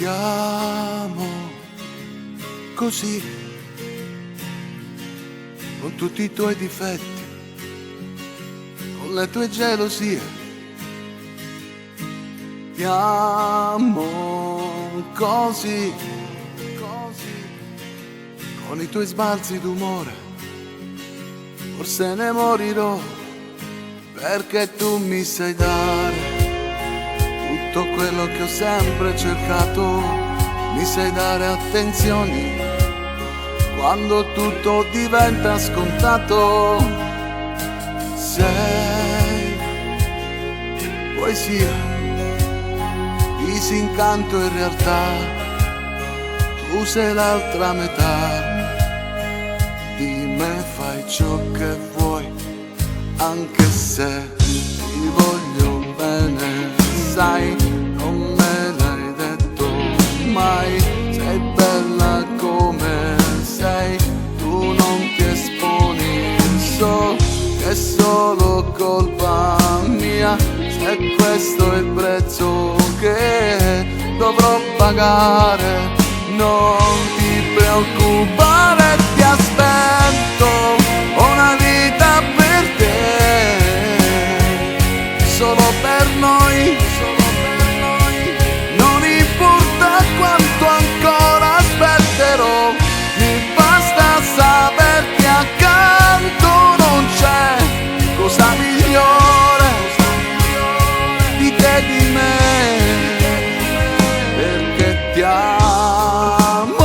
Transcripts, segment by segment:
Ti amo così, con tutti i tuoi difetti, con le tue gelosie. Ti amo così, con i tuoi sbalzi d'umore. Forse ne morirò, perché tu mi sai dare tutto quello che ho sempre cercato. Mi sai dare attenzioni quando tutto diventa scontato. Sei poesia, disincanto e realtà. Tu sei l'altra metà di me, fai ciò che vuoi, anche se ti voglio bene. Sai, non me l'hai detto mai, sei bella come sei, tu non ti esponi, so che è solo colpa mia, se questo è il prezzo che dovrò pagare. Non ti preoccupare, ti aspetto, ho una vita per te, solo per noi. Non importa quanto ancora aspetterò, mi basta saperti accanto. Non c'è cosa migliore di te e di me, perché ti amo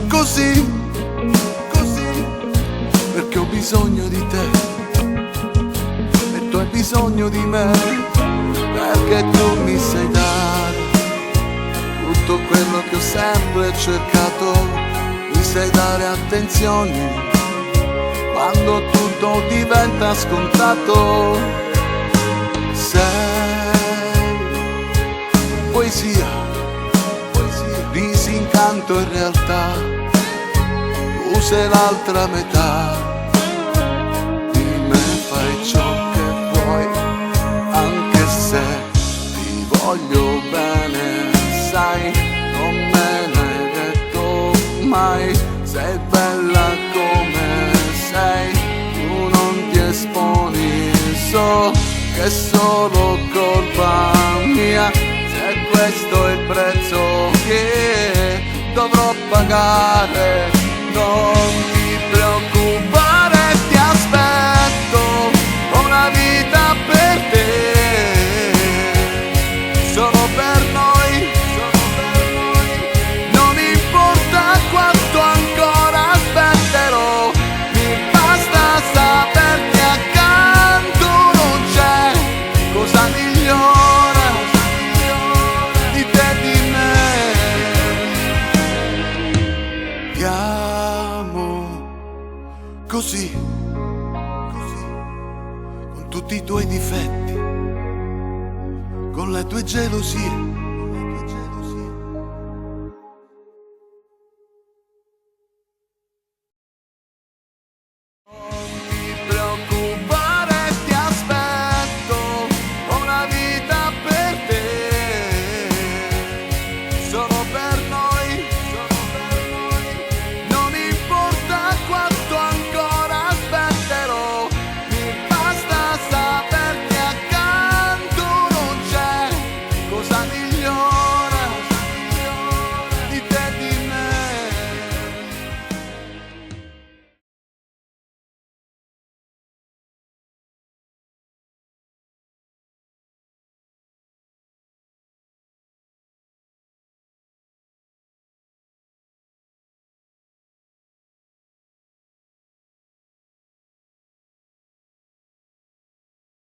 così, perché ho bisogno di te e tu hai bisogno di me, perché tu mi sai dare tutto quello che ho sempre cercato. Mi sai dare attenzioni quando tutto diventa scontato. Sei poesia, disincanto e realtà. Tu sei l'altra metà di me, fai ciò che vuoi, anche se ti voglio bene. Sai, non me l'hai detto mai, sei bella come sei, tu non ti esponi, so che è solo colpa mia, se questo è il prezzo che dovrò pagare. Non ti preoccupare, ti aspetto, ho una vita per te, solo per noi. Non importa quanto ancora aspetterò, mi basta saperti accanto. Non c'è cosa migliore di te e di me. Ti amo così, con tutti i tuoi difetti, con le tue gelosie.